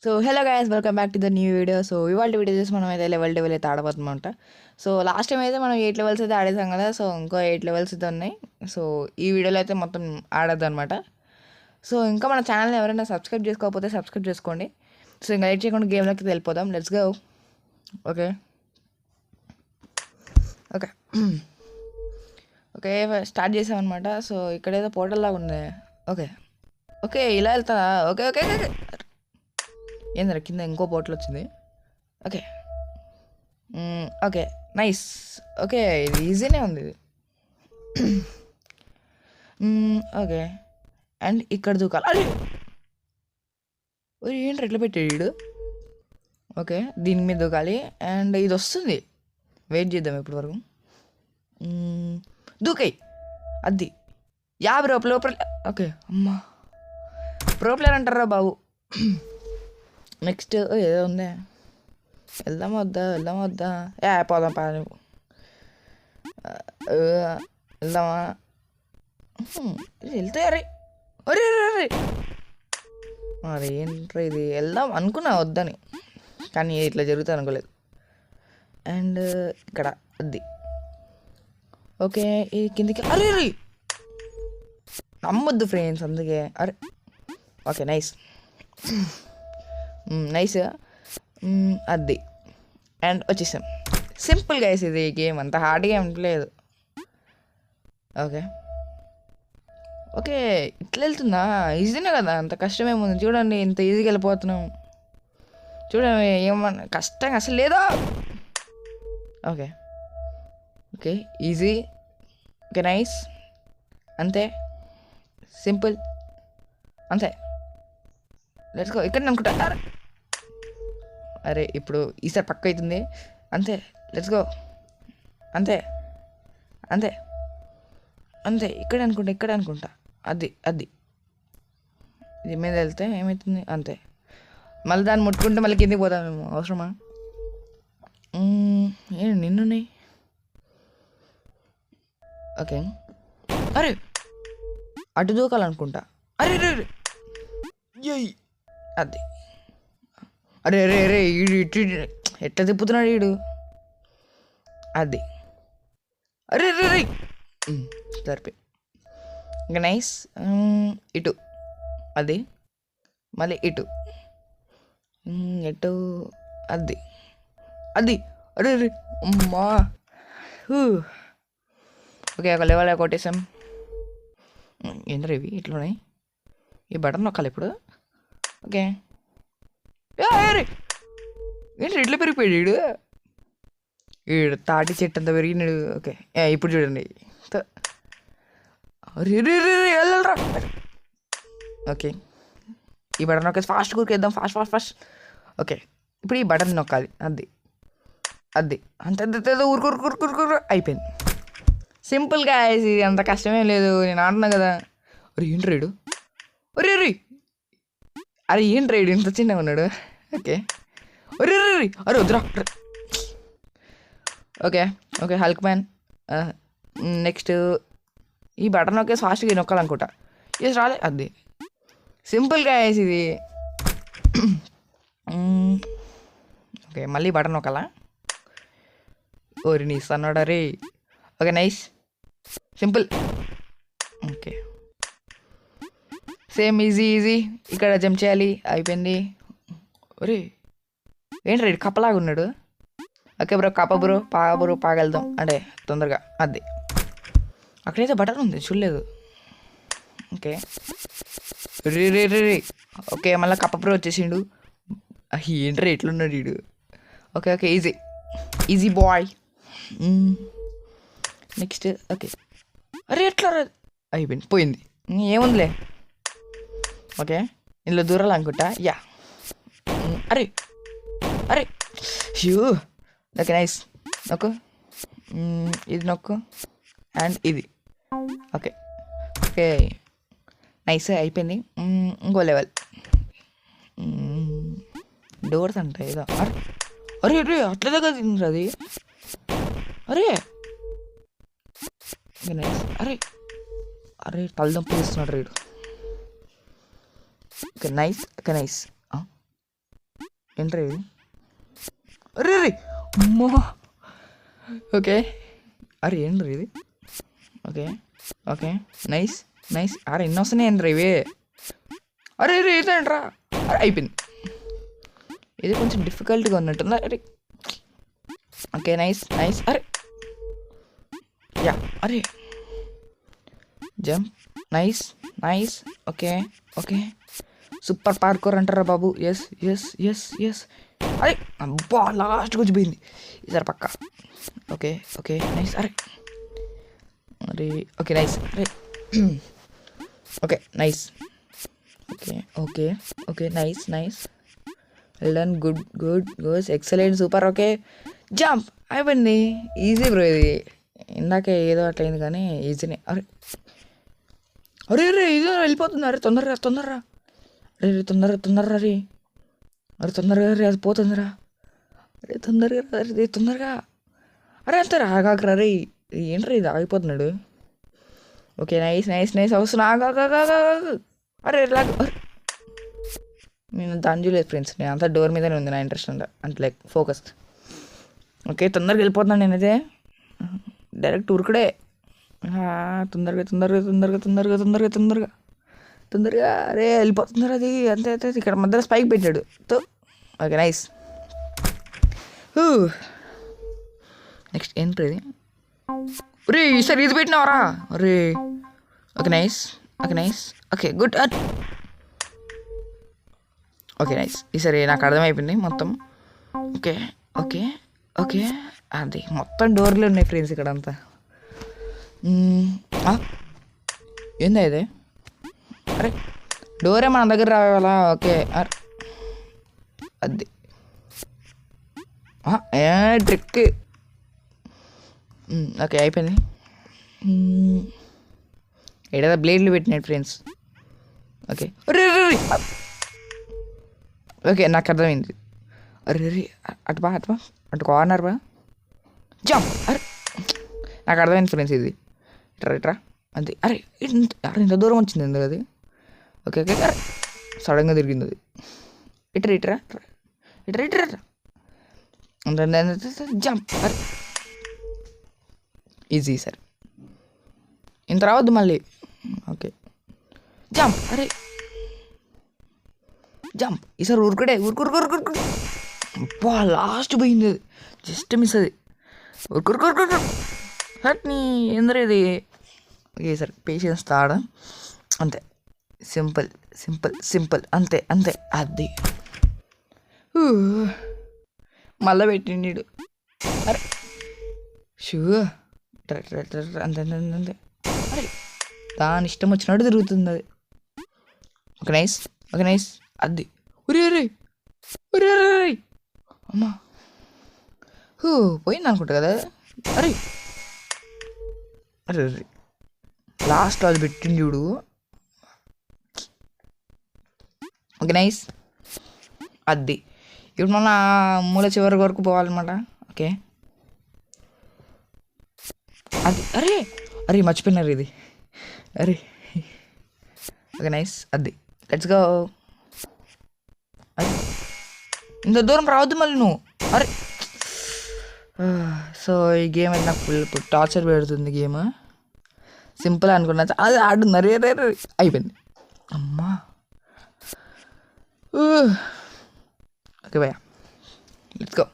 So hello guys, welcome back to the new video. So ఇవాళ video చేసి మనం అయితే లెవెల్ అయితే ఆడబోతుందంట. సో లాస్ట్ టైం అయితే మనం 8 లెవెల్స్ అయితే ఆడేసాం కదా. సో ఇంకో 8 లెవెల్స్ అయితే ఉన్నాయి. సో ఈ వీడియోలో అయితే మొత్తం ఆడద్దు అనమాట. సో ఇంకా మన ఛానల్ని ఎవరైనా సబ్స్క్రైబ్ చేసుకోకపోతే సబ్స్క్రైబ్ చేసుకోండి. సో ఇంకా లైట్ చేయకుండా గేమ్లోకి వెళ్ళిపోదాం. Let's go. Okay okay okay start చేసామన్నమాట. సో ఇక్కడేదో పోర్టల్ లాగా ఉంది. ఓకే ఓకే ఇలా వెళ్తా. ఓకే ఓకే ఓకే ఏంద్ర కింద ఇంకో పోర్టల్ వచ్చింది. Okay okay nice. ఓకే ఇది ఈజీనే ఉంది ఇది. ఓకే అండ్ ఇక్కడ దూకాలి. అరే ఏంటి ఎట్లా పెట్టాడు వీడు. ఓకే దీని మీద దూకాలి అండ్ ఇది వస్తుంది. వెయిట్ చేద్దాం ఇప్పటి వరకు. దూకాయి అది బ్రో ప్రోప్లర్. ఓకే అమ్మా ప్రోప్లర్ అంటారా బాబు. నెక్స్ట్ ఏదో ఉందే. వెళ్దామా వద్దా పోదాం పా నువ్వు. వెళ్దామా వెళ్తే అరే అరే అరే మరి ఏంట్రా ఇది. వెళ్దాం అనుకున్నా వద్దని, కానీ ఇట్లా జరుగుతుంది అనుకోలేదు. అండ్ ఇక్కడ అది ఓకే ఈ కిందికి. అరే అరే నమ్మొద్దు ఫ్రెండ్స్ అందుకే. అరే ఓకే నైస్ నైస్ అది. అండ్ వచ్చేసాం. సింపుల్గా వేసి ఇది గేమ్ అంత హార్డ్గా ఏం లేదు. ఓకే ఓకే ఇట్లా వెళ్తుందా. ఈజీనే కదా, అంత కష్టమేముంది. చూడండి ఇంత ఈజీగా వెళ్ళిపోతున్నాం. చూడండి ఏమన్నా కష్టంగా అసలు లేదా. Okay okay easy. Okay nice. అంతే సింపుల్ అంతే. Let's go. ఇక్కడ అనుకుంటా. అరే ఇప్పుడు ఈసారి పక్క అవుతుంది. అంతే లెట్స్ గో. అంతే అంతే అంతే. ఇక్కడ అనుకుంటా. అది ఇది మీద వెళ్తే ఏమవుతుంది. అంతే మళ్ళీ దాన్ని ముట్టుకుంటే మళ్ళీ కిందికి పోతాం మేము. అవసరమా. నిన్నున్నాయి. ఓకే అరే అటు దూకాలనుకుంటా. అరే రే అది అరే అరే అరే ఈడు ఇటు ఎట్లా తిప్పుతున్నాడు ఈడు. అది అరే రే రే సరిపోయి. ఇంకా నైస్. ఇటు అది మళ్ళీ ఇటు అది అరే రే అమ్మా. ఓకే ఒక లెవెల్ కొట్టేసాం. ఏంద్రా ఇవి ఇట్లున్నాయి. ఈ బటన్ నొక్కాలి ఇప్పుడు. ఓకే ఏంటి ఇట్లా పెరిగిపోయాడు వీడు. వీడు తాటి చెట్టు అంతా పెరిగినాడు. ఓకే ఇప్పుడు చూడండి. వెళ్ళరా. ఓకే ఈ బటన్ నొక్కేసి ఫాస్ట్ కూరికేద్దాం. ఫాస్ట్. ఓకే ఇప్పుడు ఈ బటన్ నొక్కాలి. అది అంత ఊరుకూరు అయిపోయింది. సింపుల్గా ఇది అంత కష్టమేం లేదు. నేను ఆడుతున్నా కదా. అరే ఏంటి రైడు. అరే ఏంటి రైడు ఇంత చిన్నగా ఉన్నాడు. ఓకే అరే వద్దురా. Okay Hulk man. నెక్స్ట్ ఈ బటన్ ఒకే ఫాస్ట్గా నొక్కాలనుకుంటా. ఇది రాలే. అది సింపుల్గా ఇది. ఓకే మళ్ళీ బటన్ నొక్కాలా. ఓరి నీ సన్నాడా రే. Okay nice simple. Okay same easy. ఇక్కడ జంప్ చేయాలి. అయిపోయింది. ఒరే ఏంటి రైడ్ కప్పలాగా ఉన్నాడు. ఓకే బ్రో కప్ప బ్రో పాగలుదాం అంటే తొందరగా. అది అక్కడైతే బటన్ ఉంది చూడలేదు. ఓకే రే ఓకే మళ్ళీ కప్ప బ్రో వచ్చేసిండు. ఏంటి రే ఎట్లున్నాడు వీడు. Okay easy boy. Next okay అరే ఎట్లా అయిపోయింది పోయింది. ఏముందిలే. ఓకే ఇందులో దూరాలు అనుకుంటా. అరే హ్యూ. Okay nice. నొక్కు ఇది నొక్కు అండ్ ఇది. ఓకే నైస్ అయిపోయింది. ఇంకో లెవెల్ డోర్స్ అంట ఏదో. అరే అట్లా దగ్గర తింది అది. అరే నైస్. అరే తలదంపు చేస్తున్నాడు రీడు. Okay nice. ఏంట్రా ఇది? అరే రే అమ్మా. ఓకే అరే ఏంట్రా ఇది? Okay okay nice nice. అరే ఎన్ని వస్తున్నాయి ఏంట్రా ఇవి? అరే రే ఇదేంట్రా? అరే అయిపోయింది. ఇది కొంచెం డిఫికల్ట్గా ఉన్నట్టుంది. అరే ఓకే నైస్ నైస్. అరే యా అరే jump nice nice. Okay okay super parkour అంటారా బాబు? Yes yes yes yes. అరే అబ్బా లాస్ట్ కొంచెం పోయింది ఈసారి పక్క. Okay okay nice. అరే అరే ఓకే నైస్. అరే okay nice. Okay okay okay nice nice. Well done. Good good good excellent super. Okay jump అయిపోయింది. ఈజీ బ్రో ఇది. ఇందాకే ఏదో అట్లయింది కానీ ఈజీనే. అరే అరే అరే ఇది వెళ్ళిపోతుంది. అరే తొందరగా తొందరగా. అరే తొందరగా తొందరగా. అరే అరే తొందరగా. అరే అది పోతుందిరా. అరే తొందరగా. అరే తొందరగా. అరే అంటారా ఆగాకరా. అరే ఏంట్రా ఇది ఆగిపోతున్నాడు. Okay nice nice nice. వస్తున్నా ఆగా. అరే లాగ్. నేను దాని చూడలేదు ఫ్రెండ్స్. నేను అంతా డోర్ మీదనే ఉంది నా ఇంట్రెస్ట్ అంటే లైక్ ఫోకస్. ఓకే తొందరగా వెళ్ళిపోతున్నాను నేనైతే. డైరెక్ట్ ఉరుకుడే. తొందరగా తొందరగా తొందరగా తొందరగా తొందరగా తొందరగా తొందరగా. అరే వెళ్ళిపోతున్నారు అది. అంతే అంతే. ఇక్కడ మధ్యలో స్పైక్ పెట్టాడు. Okay nice. నెక్స్ట్ ఏంటి ఇది? రే ఈసారి ఇది పెట్టినావరా? అరే okay nice. Okay nice. Okay good. Okay nice. ఈసారి నాకు అర్థమైపోయింది మొత్తం. ఓకే ఓకే ఓకే అది మొత్తం డోర్లు ఉన్నాయి ఫ్రెండ్స్ ఇక్కడ అంతా. ఏందా ఇది? అరే డోరే మన దగ్గర రావాలా? ఓకే అది ట్రిక్. ఓకే అయిపోయింది. ఏడా బ్లేడ్లు పెట్టినాయి ఫ్రెండ్స్. ఓకే ఓకే నాకు అర్థమైంది. అరే రే అటు బా అటు కార్నర్ బా జంప్. అరే నాకు అర్థమైంది ఫ్రెండ్స్ ఇది. ఇట్రా అంతే. అరే అరే ఇంత దూరం వచ్చింది ఎందుకు అది? Okay okay. అరే సడన్గా తిరిగింది అది. ఇట్రా ఇట్రా ఇట్రా ఇట్రా జంప్. అరే ఈజీ సార్. ఇంత రావద్దు మళ్ళీ. Okay jump. అరే జంప్. ఈసారి ఊరుకుడే ఊరుకురుకురుకురు. అబ్బా లాస్ట్ పోయింది అది. జస్ట్ మిస్ అది. ఊరుకురుకురుకురు హట్ని ఎందరూ ఇది. ఓకే సార్ పేషెన్స్ తాడ అంతే. సింపుల్ సింపుల్ సింపుల్ అంతే అంతే. అది మళ్ళా పెట్టిండు. అరే షూ అంతే అంతే అంతే. అరే దాని ఇష్టం వచ్చినట్టు తిరుగుతుంది అది. Okay nice. Okay nice. అది ఉరే అరే ఉరే అరే అమ్మా పోయింది అనుకుంటా కదా. అరే అరే అరే లాస్ట్ అది పెట్టింది చూడు. Okay nice. అది ఇప్పుడు మన మూల చివరి వరకు పోవాలన్నమాట. ఓకే అది అరే అరే మర్చిపోయినారు ఇది. అరే ఓకే నైస్. అది లెట్స్ గో. అది ఇంత దూరం రావద్దు మళ్ళీ నువ్వు. అరే సో ఈ గేమ్ అయితే నాకు ఫుల్ టార్చర్ పెడుతుంది. గేమ్ సింపుల్ అనుకున్నా అది ఆడుతున్నారు. రే రే అయిపోయింది. అమ్మా ఓకే భయ్యా లెట్స్ గో.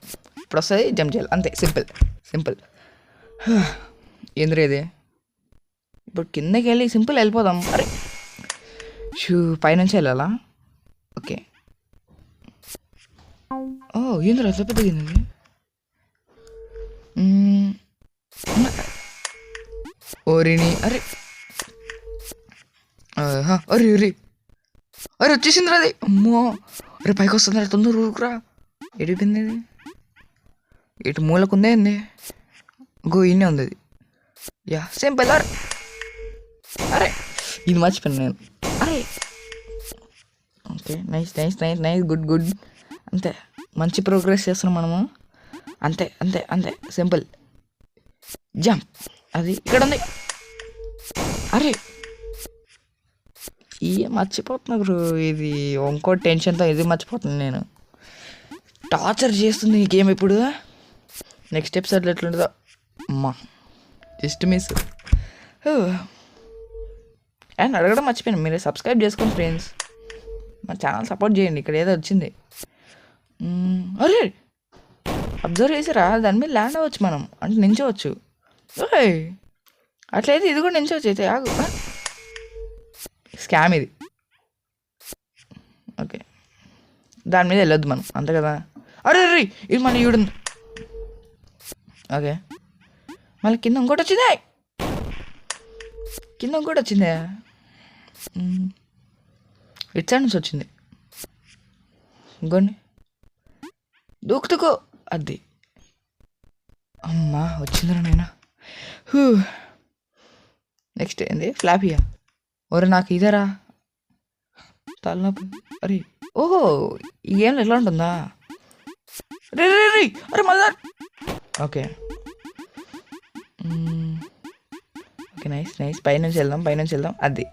ఇప్పుడు వస్తుంది జంప్ చేయాలి అంతే. Simple simple. ఏంద్రే ఇది? ఇప్పుడు కిందకి వెళ్ళి సింపుల్ వెళ్ళిపోదాం. అరే షూ పైనుంచి వెళ్ళాలా? ఓకే ఏంద్రా అట్లా పెద్దగా ఏంది? ఓరిని. అరే అరే అరే అరే వచ్చేసిందిరా అది. అమ్మో అరే పైకి వస్తుంది. అరే తొందర ఊరుకురా. ఎడిపోయింది అది. ఇటు మూలకుందే ఉంది. గో ఇన్నే ఉంది అది. Yeah simple. అరే అరే ఇది మర్చిపోయాను నేను. అరే okay nice nice nice nice. Good good అంతే. మంచి ప్రోగ్రెస్ చేస్తున్నాం మనము. అంతే అంతే అంతే సింపుల్. జంప్. అది ఇక్కడ ఉంది. అరే మర్చిపోతున్నా బ్రో. ఇది ఇంకో టెన్షన్తో ఇది మర్చిపోతున్నాను నేను. టార్చర్ చేస్తుంది ఈ గేమ్ ఇప్పుడు. నెక్స్ట్ ఎపిసోడ్లో ఎట్లుంటుందో అమ్మా, జస్ట్ మిస్. అండ్ అడగడం మర్చిపోయాను, మీరు సబ్స్క్రైబ్ చేసుకోండి ఫ్రెండ్స్, మా ఛానల్ సపోర్ట్ చేయండి. ఇక్కడ ఏదో వచ్చింది. అరే అబ్జర్వ్ చేసారా, దాని మీద ల్యాండ్ అవ్వచ్చు మనం, అంటే నించవచ్చు. అట్లయితే ఇది కూడా నించవచ్చు. అయితే ఆగు, స్కామ్ ఇది. ఓకే, దాని మీద వెళ్ళొద్దు మనం, అంతే కదా. అరే రీ, ఇది మన ఈడుంది. ఓకే, మళ్ళీ కింద ఇంకోటి వచ్చిందే, కింద ఇంకోటి వచ్చిందే. ఇట్ సైడ్ నుంచి వచ్చింది. ఇంకోండి, దూకుతుకో. అది అమ్మా వచ్చిందిరా నాయనా. నెక్స్ట్ ఏంది, ఫ్లాపియా. ఒరే నాకు ఇదేరా తలనొప్పి. అరే ఓహో, ఈ గేమ్లో ఎట్లా ఉంటుందా. రే రే రే, అరే mother. Okay okay, nice nice. పైనుంచి వెళ్దాం, పైనుంచి వెళ్దాం. అది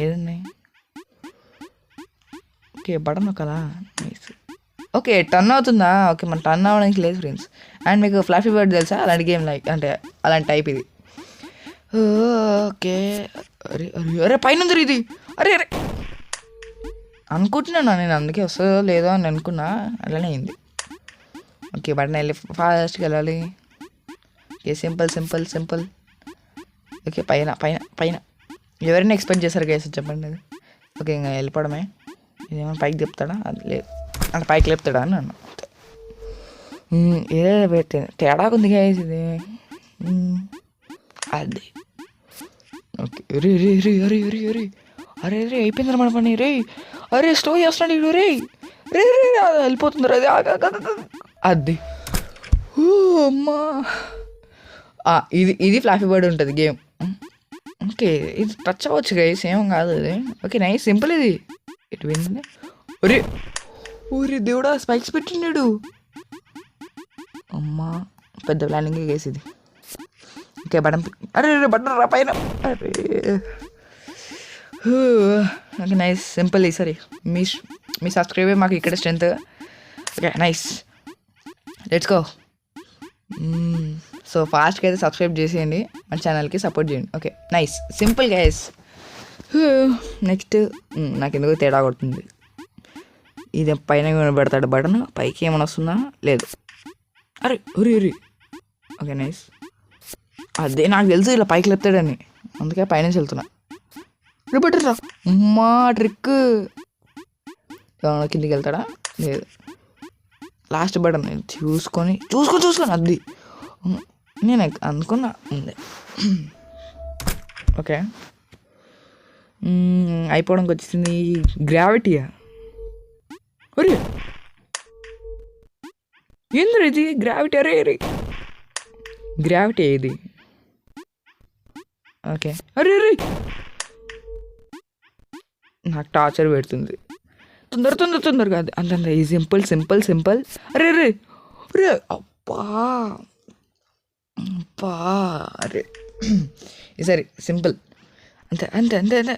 ఏదన్నాయి. ఓకే, బటన్ నొక్కలా. నైస్. ఓకే, టర్న్ అవుతుందా. ఓకే, మన టర్న్ అవ్వడానికి లేదు ఫ్రెండ్స్. అండ్ మీకు ఫ్లాఫీ బర్డ్ తెలుసా, అలాంటి గేమ్ లైక్ అంటే అలాంటి టైప్ ఇది. ఓకే, అరే అరే అరే పైన ఇది. అరే అరే అనుకుంటున్నాను నేను, అందుకే వస్తుందో లేదో అని అనుకున్నా, అలానే అయింది. ఓకే, బటన్ వెళ్ళి ఫాస్ట్గా వెళ్ళాలి. Okay, simple simple simple. Okay, పైన పైన పైన ఎవరైనా ఎక్స్పెక్ట్ చేశారు గైస్, చెప్పండి అది. ఓకే, ఇంకా వెళ్ళిపోవడమే. ఇదేమన్నా పైకి చెప్తాడా, అది లేదు అంటే పైకి లేపుతాడా అని అన్నా. ఏదో పెట్టి తేడా ఉంది గైస్ ఇది. అది ఓకే, రే రే రే అరే అరే అరే అరే రే అయిపోయింది మన పని. రే అరే స్లో చేస్తున్నాడు ఇడు. రే రే రే వెళ్ళిపోతుంది అది. అది అమ్మా, ఇది ఇది ఫ్లాఫీ బర్డ్ ఉంటుంది గేమ్. ఓకే, ఇది టచ్ అవ్వచ్చు గైస్, ఏం కాదు ఇది. ఓకే నైస్, సింపుల్ ఇది. ఇటు పోయింది. ఒరే ఊరి దేవుడా, స్పైక్స్ పెట్టినాడు. అమ్మా పెద్ద ప్లానింగ్ గైస్ ఇది. Okay, button. అరే బటన్ రా పైన. అరే ఓకే నైస్, సింపుల్. సరే మీ సబ్స్క్రైబే మాకు ఇక్కడ strength. Okay nice, let's go. So ఫాస్ట్గా అయితే సబ్స్క్రైబ్ చేసేయండి, మన ఛానల్కి సపోర్ట్ చేయండి. Okay nice, simple guys. Next నాకు ఎందుకు తేడా కొడుతుంది. ఇది పైన పెడతాడు బటన్, పైకి ఏమైనా వస్తుందా, లేదు. అరే ఉరి ఉరి. ఓకే నైస్, అదే నాకు తెలుసు ఇలా పైకి లేపుతాడని, అందుకే పైనుంచి వెళ్తున్నా. రిపీటరా అమ్మా ట్రిక్. కిందికి వెళ్తాడా, లేదు. లాస్ట్ బటన్ చూసుకొని అది నేను అనుకున్నా ఉంది. ఓకే, అయిపోవడానికి వచ్చింది. గ్రావిటీయా, అరే ఏంద్ర ఇది గ్రావిటీ. అరే అరే గ్రావిటీ ఇది. ఓకే, అరే అరే నాకు టార్చర్ పెడుతుంది. తొందరగా అది అంత ఈ సింపుల్ సింపుల్ సింపుల్. అరే అరే అరే అబ్బా అబ్బా. అరే సరే సింపుల్, అంతే అంతే అంతే అంతే.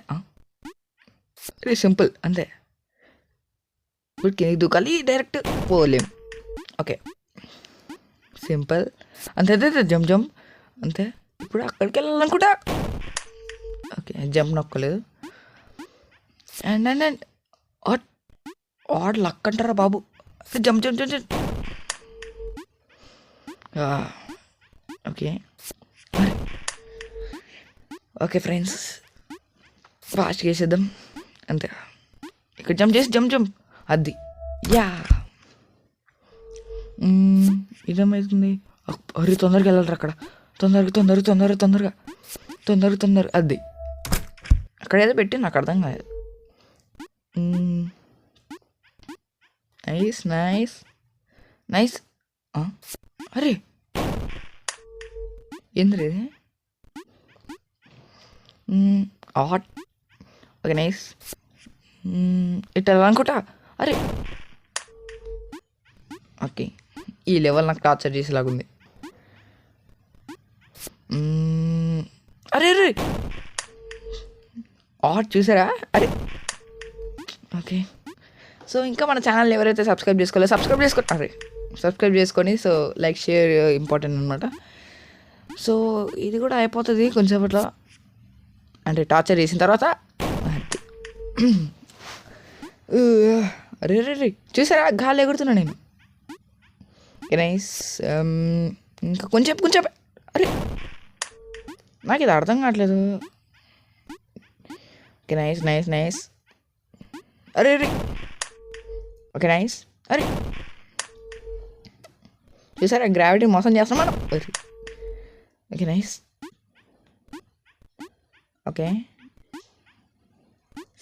అరే సింపుల్ అంతే. ఇప్పుడు కిందకి దూకాలి, డైరెక్ట్ పోలేం. ఓకే సింపుల్, అంతే అంతే. జంప్ అంతే. ఇప్పుడు అక్కడికి వెళ్ళాలనుకుంటా. ఓకే, జంప్ నొక్కలేదు. And and and hard luck అంటారా బాబు. Jump jump jump jump. Okay okay friends, ఫాస్ట్గా వేసేద్దాం అంతే. ఇక్కడ జంప్ చేసి జంప్ అది. యా ఇదేమవుతుంది. అరే తొందరగా వెళ్ళాలి అక్కడ, తొందరగా అది. అక్కడ ఏదో పెట్టి నాకు అర్థం కాదు. Nice nice nice. అరే ఏంద్రీ ఇది. Okay nice. ఇట్లా అనుకుంటా. అరే ఓకే, ఈ లెవెల్ నాకు టార్చర్ చేసేలాగుంది. అరే అరే చూసారా. అరే ఓకే సో ఇంకా మన ఛానల్ ఎవరైతే సబ్స్క్రైబ్ చేసుకోలేదో సబ్స్క్రైబ్ చేసుకొని సో లైక్ షేర్ ఇంపార్టెంట్ అనమాట. సో ఇది కూడా అయిపోతుంది కొంచెంసేపట్లో, అంటే టార్చర్ చేసిన తర్వాత. అరే రే రే చూసారా గాలి ఎగురుతున్నా నేను. నైస్. ఇంకా కొంచెం అరే నాకు ఇది అర్థం కావట్లేదు. Okay nice. అరే రే ఓకే నైస్. అరే చూసారా గ్రావిటీ మోసం చేస్తాం మనం. Okay nice. Okay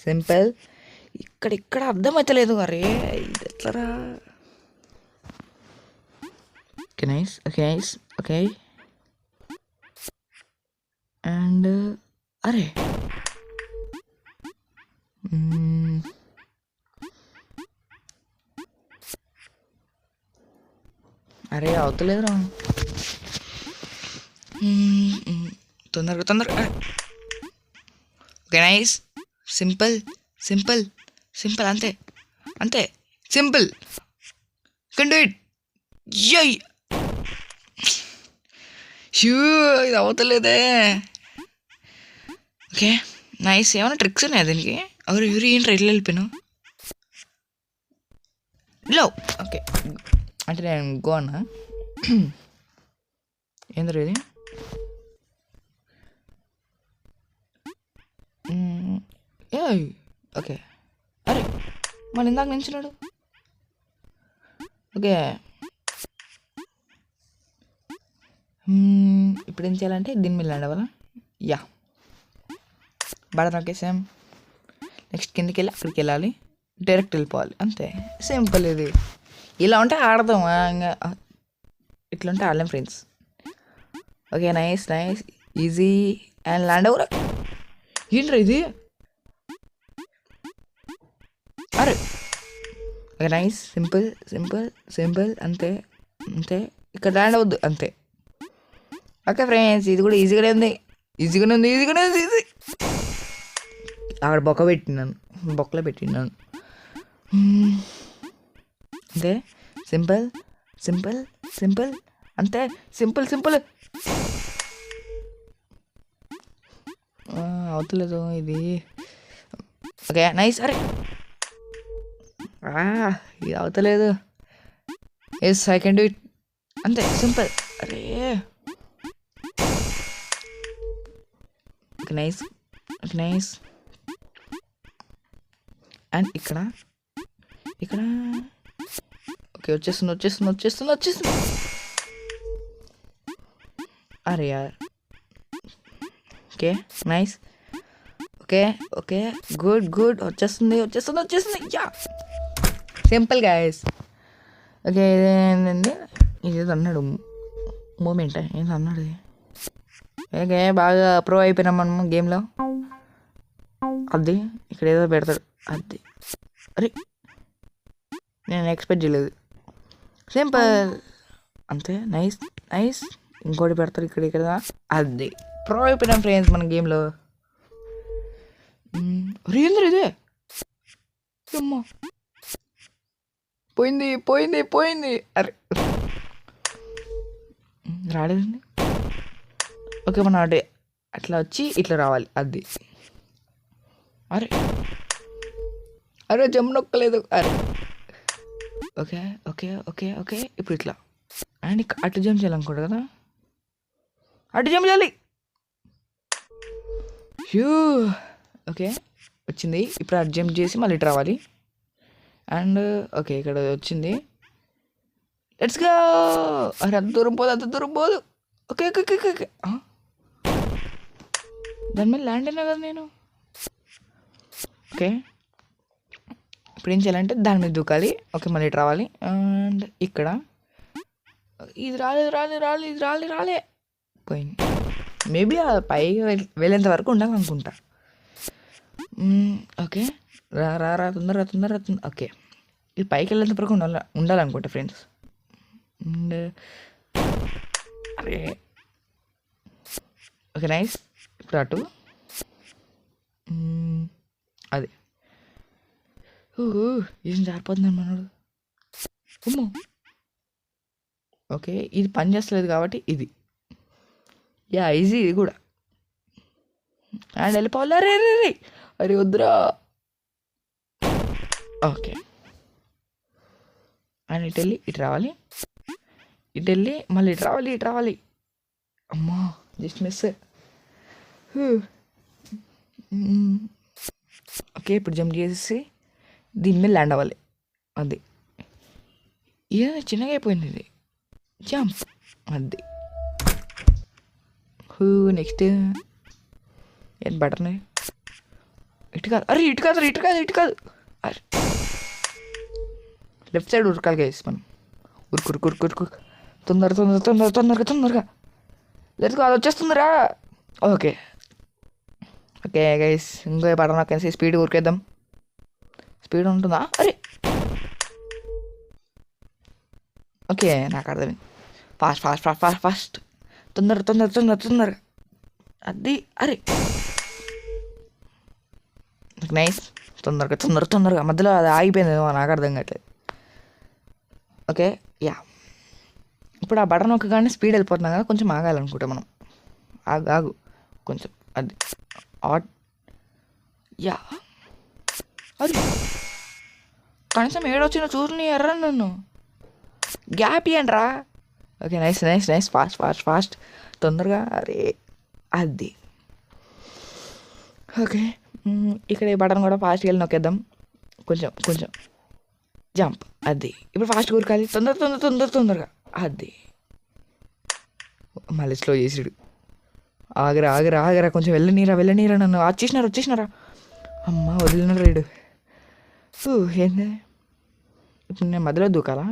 simple. ఇక్కడ అర్థమవుతలేదు. అరే ఇది ఎట్లరా. Okay nice. ఓకే అండ్ అరే అరే అవుతలేదురా. తొందరగా. Okay nice. సింపుల్ అంతే సింపుల్. Can do it. యై ఇది అవుతలేదే. Okay nice. ఏమైనా ట్రిక్స్ ఉన్నాయా దీనికి? ఎవరు ఏంటి ఎట్లా వెళ్ళిపోయాను లో. ఓకే అంటే నేను గో అన్నా. ఏంద్రా ఇది? ఓకే అరే మన ఇందాక నించున్నాడు. ఓకే ఇప్పుడు ఏం చేయాలంటే దీని మీద ల్యాండ్ అవ్వాలా. యా బడ నొక్కేసాం. నెక్స్ట్ కిందకి వెళ్ళి అక్కడికి వెళ్ళాలి, డైరెక్ట్ వెళ్ళిపోవాలి, అంతే సింపుల్. ఇది ఇలా ఉంటే ఆడదాం, ఇంకా ఇట్లా ఉంటే ఆడలేం friends. Okay nice easy and land over. ఏంట్రా ఇది? అరే ఓకే నైస్. సింపుల్ అంతే ఇక్కడ ల్యాండ్ అవ్వద్దు అంతే. ఓకే ఫ్రెండ్స్ ఇది కూడా ఈజీగానే ఉంది. ఈజీ అక్కడ బొక్కలో పెట్టినాను అంతే. సింపుల్ అంతే. సింపుల్ అవుతలేదు ఇది. Okay nice. అరే ఇది అవుతలేదు. Yes I can do it. అంతే సింపుల్. అరే ఓకే నైస్. అండ్ ఇక్కడ ఓకే వచ్చేస్తుంది. అరే యార్. Okay nice. ఓకే గుడ్ వచ్చేస్తుంది. Yeah simple guys. ఓకే ఏంటంటే ఇదేదో అన్నాడు మూమెంట్. ఏంటి అన్నాడు? ఓకే బాగా ప్రో అయిపోయినాం మనం గేమ్లో. అది ఇక్కడ ఏదో పెడతాడు అది. అరే నేను ఎక్స్పెక్ట్ చేయలేదు. సింపుల్ అంతే. నైస్ ఇంకోటి పెడతారు ఇక్కడ అది. ప్రో అయిపోయినాం ఫ్రెండ్స్ మన గేమ్లో. రేంద్ర ఇదే అమ్మా పోయింది. అరే రాలేదండి. ఓకే మన అట్లా వచ్చి ఇట్లా రావాలి అది. అరే జంప్ నొక్కలేదు. అరే ఓకే ఇప్పుడు ఇట్లా అండ్ అటు జంప్ చేయాలనుకోండి కదా. అటు జంప్ చేయాలి. ఓకే వచ్చింది. ఇప్పుడు అటు జంప్ చేసి మళ్ళీ ఇటు రావాలి. అండ్ ఓకే ఇక్కడ వచ్చింది. Let's go. అరే అంత దూరం పోదు. ఓకే దాని మీద ల్యాండ్ అయినా కదా నేను. ఓకే ఇప్పుడు ఏం చేయాలంటే దాని మీద దూకాలి. ఓకే మళ్ళీ ఇటు రావాలి. అండ్ ఇక్కడ ఇది రాలే పోయింది. మేబీ ఆ పైకి వెళ్ళేంత వరకు ఉండాలనుకుంటా. ఓకే రా తొందరగా. ఓకే ఇది పైకి వెళ్ళేంత వరకు ఉండాలనుకుంటా ఫ్రెండ్స్. అండ్ అరే ఓకే నైస్. ఇప్పుడు అటు అది ఏం జారిపోతున్నాను మనోడు. అమ్మో. ఓకే, ఇది పని చేస్తలేదు కాబట్టి ఇది ఈజీ ఇది కూడా. అండ్ వెళ్ళిపోవాలి. అరే రే రే అరే వద్దురా. ఓకే, అండ్ ఇటు వెళ్ళి ఇటు రావాలి, ఇటు వెళ్ళి మళ్ళీ ఇటు రావాలి. అమ్మా, జస్ట్ మిస్. ఓకే, ఇప్పుడు జంప్ చేసేసి దీని మీద ల్యాండ్ అవ్వాలి. అది ఏదైనా చిన్నగా అయిపోయింది ఇది. జంప్. అది నెక్స్ట్ ఏం బటర్ని ఇటు కాదు. అరే ఇటు కాదు. అరే లెఫ్ట్ సైడ్ ఉరకాలి గైస్ మనం. ఉరుకు తొందరగా లేదు అది వచ్చేస్తుందిరా. ఓకే గైస్, ఇంకో బటన్ నొక్కేసి స్పీడ్ ఉరికేద్దాం. స్పీడ్ ఉంటుందా? అరే ఓకే, నాకు అర్థమైంది. ఫాస్ట్ తొందరగా. అది అరే నైస్. తొందరగా మధ్యలో అది ఆగిపోయింది, నాకు అర్థం కావట్లేదు. ఓకే యా, ఇప్పుడు ఆ బటన్ నొక్కగానే స్పీడ్ వెళ్ళిపోతున్నాం కదా, కొంచెం ఆగాలనుకుంటా మనం. ఆగు కొంచెం. అది యా. అది కనీసం ఏడొచ్చిన చూడని ఎర్ర నన్ను గ్యాప్ ఇవ్వండి రా. Okay nice. ఫాస్ట్ తొందరగా. అరే అది ఓకే. ఇక్కడ ఈ బటన్ కూడా ఫాస్ట్గా వెళ్ళి నొక్కేద్దాం. కొంచెం జంప్. అది ఇప్పుడు ఫాస్ట్ కూరకాలి. తొందరగా. అది మళ్ళీ స్లో చేసిడు. ఆగరా కొంచెం వెళ్ళనీరా నన్ను. వచ్చేసినారా. అమ్మ వదిలినాడు రైడు. ఏంది ఇప్పుడు నేను మధ్యలో దూకాలా?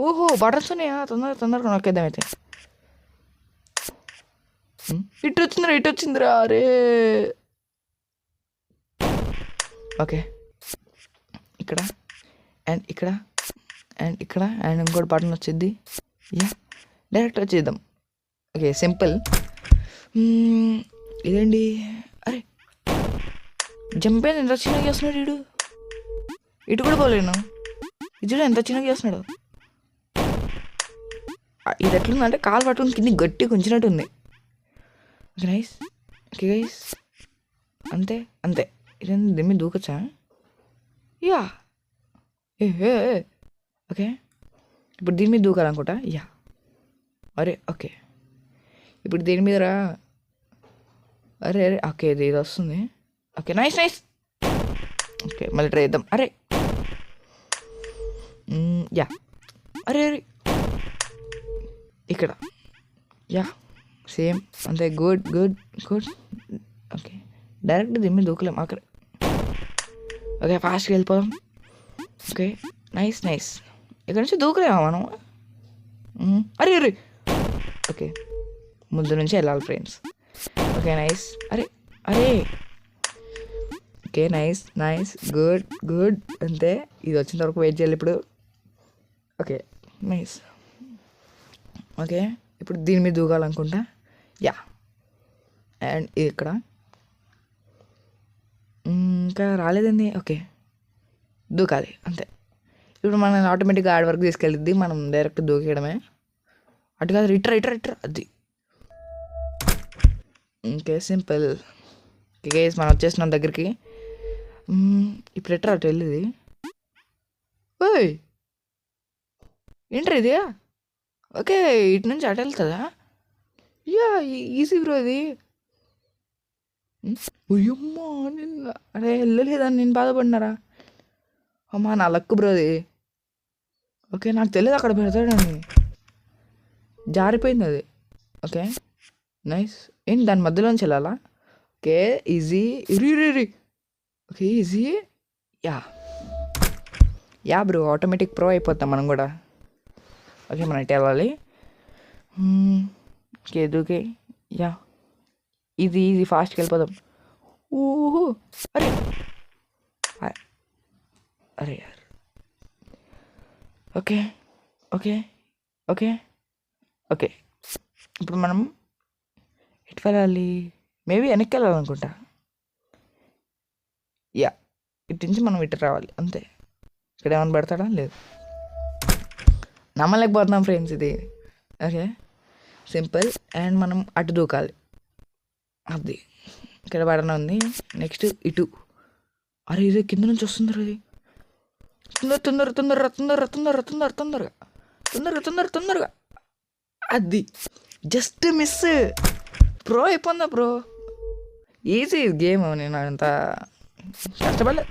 ఓహో బటన్స్ ఉన్నాయా? తొందరగా నొక్కేద్దాం అయితే. ఇటు వచ్చిందిరా. అరే ఓకే, ఇక్కడ అండ్ ఇంకోటి బటన్ వచ్చింది. డైరెక్ట్ వచ్చేద్దాం. Okay simple. ఇదేంటి? అరే జంప్ అయింది. ఎంత చిన్నగా చేస్తున్నాడు వీడు. ఇటు కూడా పోలేను. ఇది ఎంత చిన్నగా చేస్తున్నాడు. ఇది ఎట్లుందంటే కాలు పట్టుకుని కింద గట్టి ఉంచినట్టు ఉంది. Okay nice. ఓకే గైస్, అంతే. ఇదేంటి దీని మీద దూకొచ్చా? యా. ఓకే, ఇప్పుడు దీని మీద దూకాలనుకుంటా. యా. అరే ఓకే, ఇప్పుడు దీని మీద రా. అరే ఓకే, ఇది వస్తుంది. Okay nice. ఓకే మళ్ళీ ట్రై చేద్దాం. అరే యా. అరే ఇక్కడ యా సేమ్ అంతే. గుడ్. ఓకే, డైరెక్ట్ దీని మీద దూకలేం అక్కడ. ఓకే ఫాస్ట్గా వెళ్ళిపోదాం. Okay nice. ఇక్కడ నుంచి దూకలేమా మనం? అరే ఓకే, ముందు నుంచి వెళ్ళాలి ఫ్రెండ్స్. Okay nice. అరే ఓకే నైస్. గుడ్ అంతే. ఇది వచ్చిన వరకు వెయిట్ చేయాలి ఇప్పుడు. Okay nice. ఓకే ఇప్పుడు దీని మీద దూకాలనుకుంటా. యా, అండ్ ఇక్కడ ఇంకా రాలేదండి. ఓకే దూకాలి అంతే. ఇప్పుడు మనం ఆటోమేటిక్గా ఆడ వరకు తీసుకెళ్ళిద్ది, మనం డైరెక్ట్ దూకేయడమే. అటు కాదు, ఇటర్ అది. Okay simple. గైస్ మనం వచ్చేసినాం దగ్గరికి. ఇప్పుడు ఎట్రా అటు వెళ్ళేది? ఓయ్ ఏంట్రా ఇది? ఓకే ఇటు నుంచి అటు వెళ్తుందా? యా ఈజీ బ్రో ఇది. అయ్యమ్మా నిన్న అరే వెళ్ళలేదని నేను బాధపడినారా? అమ్మా నా లక్ బ్రో అది. ఓకే నాకు తెలియదు అక్కడ పెడతాడని, జారిపోయింది అది. Okay nice. ఏంటి దాని మధ్యలోంచి వెళ్ళాలా? Okay easy. Okay easy. Yeah bro, automatic pro అయిపోతాం మనం కూడా. ఓకే మనం ఇటు వెళ్ళాలి. ఓకే దూకే. యా ఈజీ ఫాస్ట్కి వెళ్ళిపోదాం. ఊహు అరే యార్. ఓకే ఇప్పుడు మనం ఎటు వెళ్ళాలి? మేబీ వెనక్కి వెళ్ళాలనుకుంటా. యా ఇటు నుంచి మనం ఇటు రావాలి అంతే. ఇక్కడ ఏమైనా పెడతాడా? లేదు. నమ్మలేకపోతున్నాం ఫ్రెండ్స్ ఇది. Okay simple. అండ్ మనం అటు దూకాలి. అది ఇక్కడ పడన ఉంది. నెక్స్ట్ ఇటు. అరే ఇది కింద నుంచి వస్తుంది. అది తొందరగా. అది జస్ట్ మిస్ ప్రో అయిపోయిందా బ్రో. Easy game. నేను అంత కష్టపడలే.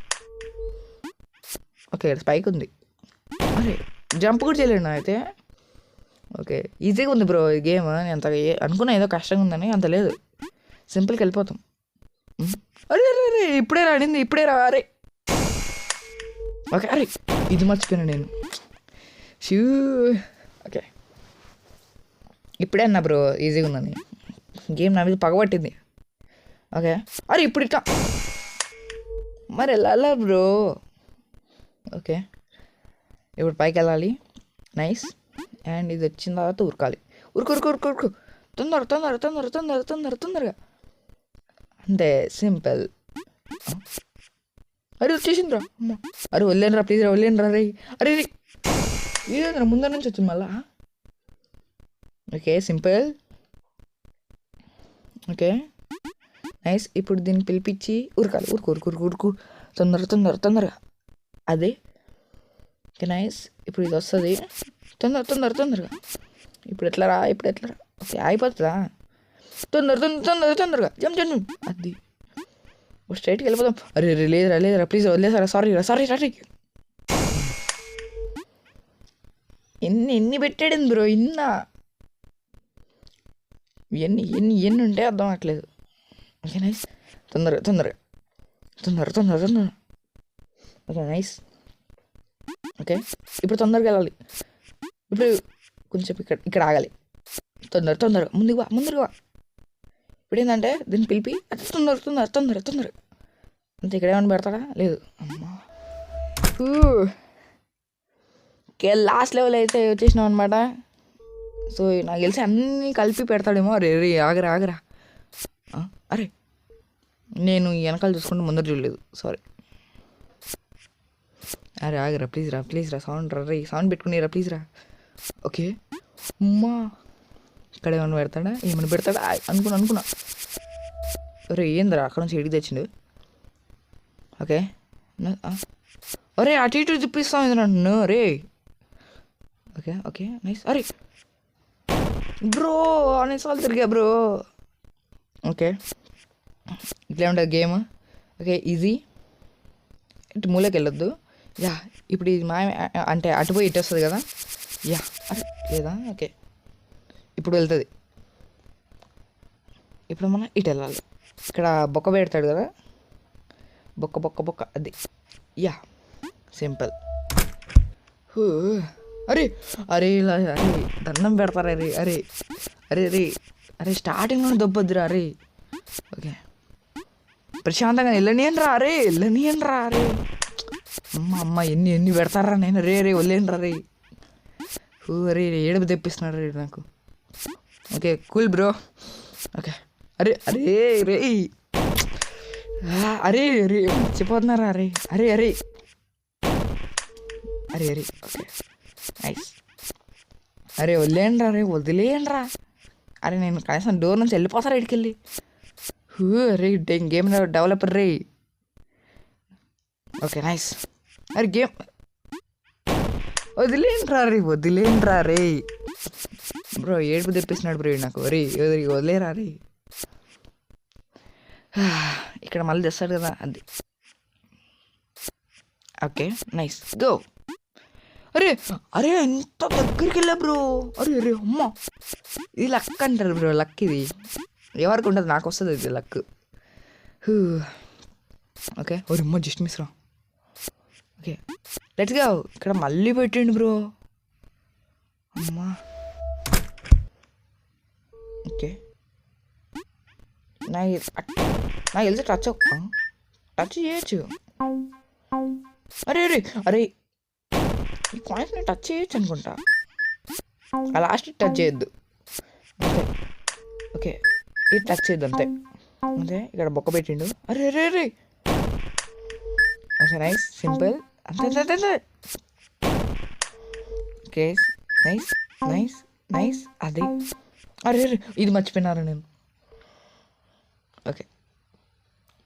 ఓకే స్పైక్ ఉంది. అరే జంప్ కూడా చేయలేను అయితే. ఓకే ఈజీగా ఉంది బ్రో ఈ గేమ్. నేను అంత అనుకున్నా ఏదో కష్టంగా ఉందని, అంత లేదు. సింపుల్కి వెళ్ళిపోతాం. అరే అరే అరే ఇప్పుడే రాడింది, ఇప్పుడే రా. అరే ఓకే. అరే ఇది మర్చిపోయాను నేను. షూ. ఓకే ఇప్పుడే అన్నా బ్రో ఈజీగా ఉందని. గేమ్ నా మీద పగబట్టింది. ఓకే అరే ఇప్పుడు ఇట్లా మరి వెళ్ళాలా బ్రో. ఓకే ఇప్పుడు పైకి వెళ్ళాలి. నైస్. అండ్ ఇది వచ్చిన తర్వాత ఉరకాలి. ఉరుకు తొందరగా అంతే సింపుల్. అరే వచ్చేసిందిరా. అరే వదిలేనరా ప్లీజ్ రా, వదిలేనరా. రే అరే ఇదేంద్రా ముందర నుంచి వచ్చింది మళ్ళా. Okay simple. Okay nice. ఇప్పుడు దీన్ని పిలిపించి ఉరకాలి. ఉరుకు తొందరగా. అదే ఓకే నైస్. ఇప్పుడు ఇది వస్తుంది. తొందరగా. ఇప్పుడు ఎట్లా రా. ఓకే అయిపోతుందా. తొందరగా జంప్. అది స్ట్రైట్కి వెళ్ళిపోదాం. అరే లేదురా ప్లీజ్ వదిలేసారా. సారీ. ఎన్ని పెట్టాడు బ్రో. ఎన్ని ఉంటే అర్థం అవ్వట్లేదు. Okay nice. తొందరగా. Okay nice. ఓకే ఇప్పుడు తొందరగా వెళ్ళాలి. ఇప్పుడు కొంచెం ఇక్కడ ఆగాలి. తొందరగా ముందుకు వా. ఇప్పుడు ఏంటంటే దీన్ని పిలిపి తొందరగా అంతే. ఇక్కడ ఏమైనా పెడతాడా? లేదు. అమ్మా ఓకే లాస్ట్ లెవెల్ అయితే వచ్చేసినాం అనమాట. సో నాకు తెలిసి అన్నీ కలిపి పెడతాడేమో. అరే ఆగరా. అరే నేను వెనకాల చూసుకుంటే ముందర చూడలేదు. సారీ. అరే ఆగరా ప్లీజ్ రా. సౌండ్ పెట్టుకునేరా ప్లీజ్ రా. ఓకే అమ్మా ఇక్కడ ఏమైనా పెడతాడా అనుకున్నా. అరే ఏందిరా అక్కడ నుంచి ఎడికి తెచ్చిండు. ఓకే అరే అటు ఇటు చూపిస్తాం ఇది నన్ను. రే ఓకే నైస్. అరే బ్రో అనేసార్లు తిరిగా బ్రో. ఓకే ఇట్లా ఉంటుంది గేమ్. Okay easy. ఇటు మూలకి వెళ్ళొద్దు. యా ఇప్పుడు ఇది అంటే అటు పోయి ఇటు వస్తుంది కదా. యా అరే లేదా. ఓకే ఇప్పుడు వెళ్తుంది. ఇప్పుడు మనం ఇటు వెళ్ళాలి. ఇక్కడ బొక్క పెడతాడు కదా. బొక్క అది. Yeah simple. అరే ఇలా దండం పెడతారా. అరే స్టార్టింగ్లో దొబ్బొద్దురా. అరే ఓకే ప్రశాంతంగా వెళ్ళనియండి రా. అరే అమ్మ ఎన్ని పెడతారా. నేను రే వదిలేండి రే. అరే ఏడుపు తెప్పిస్తున్నాడు రే నాకు. Okay cool bro. ఓకే అరే మర్చిపోతున్నారా. అరే ఓకే నైస్. అరే వదిలేయండి రా. అరే నేను కనీసం డోర్ నుంచి వెళ్ళిపోతారా ఇటుకెళ్ళి. అరే గేమ్ డెవలపర్ రే. Okay nice. అరే గేమ్ వదిలేండ్రా రే. బ్రో ఏడుపు తెప్పిస్తున్నాడు బ్రో నాకు. వదిలేరా రే. ఇక్కడ మళ్ళీ తెస్తాడు కదా అది. Okay nice go. అరే ఎంత దగ్గరికి వెళ్ళా బ్రో. అరే అమ్మ ఇది లక్ అంటారు బ్రో. లక్ ఇది ఎవరికి ఉండదు, నాకు వస్తుంది ఇది లక్. ఓకే అమ్మ జస్ట్ మిస్ రా. Okay let's go. ఇక్కడ మళ్ళీ పెట్టండి బ్రో. అమ్మా ఓకే నాకు తెలిసి టచ్ చేయొచ్చు. అరే ఈ కాయిన్స్ని టచ్ చేయొచ్చు అనుకుంటా. ఆ లాస్ట్ టచ్ చేయొద్దు. ఓకే ఇది టచ్ చేయొద్దు అంతే. ఇక్కడ బొక్క పెట్టిండు. అరే ఓకే నైస్ సింపుల్ అంతే. ఓకే నైస్ నైస్ నైస్ అది. అరే ఇది మర్చిపోయినారు నేను. ఓకే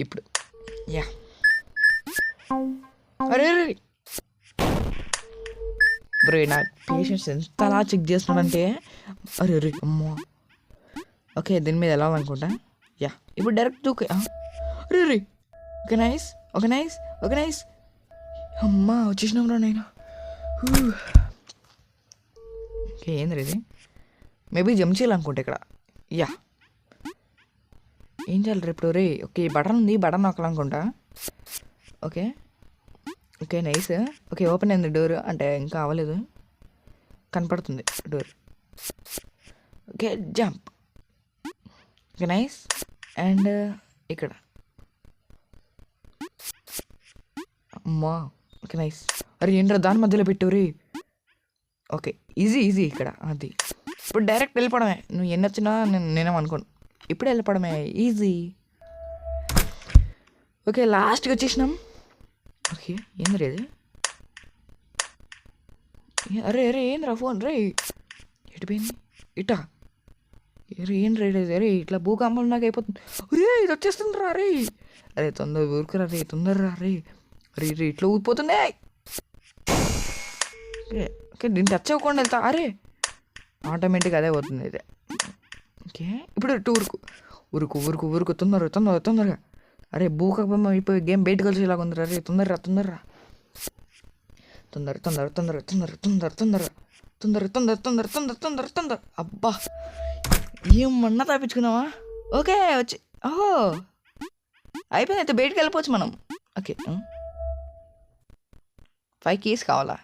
ఇప్పుడు యా అరే బ్రో నా పేషెంట్స్ ఎంతలా చెక్ చేస్తున్నాడంటే అరే అమ్మో. ఓకే దీని మీద ఎలా అనుకుంటా. యా ఇప్పుడు డైరెక్ట్ దూకే. అరే okay nice okay nice okay nice. అమ్మా వచ్చేసినాం రా నేను. ఓకే ఏంది ఇది మేబీ జంప్ చేయాలనుకుంటా ఇక్కడ. యా ఏం చేయాలి రేపు రే. ఓకే బటన్ ఉంది బటన్ నొక్కాలనుకుంటా. Okay okay nice. Okay open అయింది డోర్ అంటే ఇంకా అవ్వలేదు కనపడుతుంది door. Okay jump. Okay nice and ఇక్కడ అమ్మా. Okay nice. అరే ఏంట్రా దాని మధ్యలో పెట్టావు రే. ఓకే ఈజీ ఇక్కడ అది. ఇప్పుడు డైరెక్ట్ వెళ్ళిపోవడమే. నువ్వు ఎన్ని వచ్చినా నేనేమనుకోను. ఇప్పుడు వెళ్ళిపోవడమే ఈజీ. ఓకే లాస్ట్కి వచ్చేసినాం. ఓకే ఏంది రేది. అరే ఏంద్రా ఫోన్ రే ఎటుపోయింది ఇటా. ఏం రేడ్ అరే ఇట్లా భూకంపం నాకు అయిపోతుంది. రే ఇది వచ్చేస్తుంది రా రే. అరే తొందర ఊరుకురా రే తొందరరా రే. అరే ఇట్లా ఊరిపోతుంది. ఓకే దీన్ని టచ్ అవ్వకుండా వెళ్తా. అరే ఆటోమేటిక్గా అదే పోతుంది అయితే. ఓకే ఇప్పుడు ఊరుకు తొందరగా. అరే భూకంపం అయిపోయి గేమ్ బయటకు వచ్చేలాగా ఉందిరా రే. తొందరరా అబ్బా ఏమన్నా తప్పించుకున్నావా. ఓకే వచ్చి ఓహో అయిపోయింది అయితే బయటకు వెళ్ళిపోవచ్చు మనం. ఓకే 5 keys కావాలా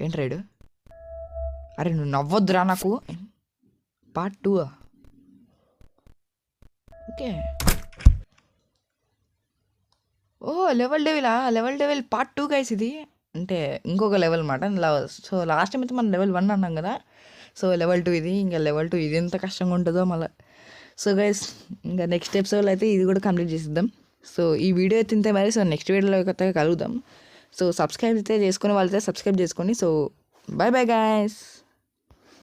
ఏంటి రైడు. అరే నువ్వు నవ్వొద్దురా నాకు. పార్ట్ 2. ఓకే ఓ లెవెల్ డెవిల్ పార్ట్ 2 గైస్ ఇది. అంటే ఇంకొక లెవెల్ అనమాట. సో లాస్ట్ టైం అయితే మనం లెవెల్ 1 అన్నాం కదా. సో లెవెల్ 2 ఇది. ఇంకా లెవెల్ 2 ఇది ఎంత కష్టంగా ఉంటుందో మళ్ళీ. సో గైస్ ఇంకా నెక్స్ట్ ఎపిసోడ్లో అయితే ఇది కూడా కంప్లీట్ చేసిద్దాం. సో ఈ వీడియో అయితే ఇంతే మరి. సో నెక్స్ట్ వీడియోలో కొత్తగా కలుగుదాం. సో సబ్స్క్రైబ్ అయితే చేసుకునే వాళ్ళైతే సబ్స్క్రైబ్ చేసుకోండి. So bye guys.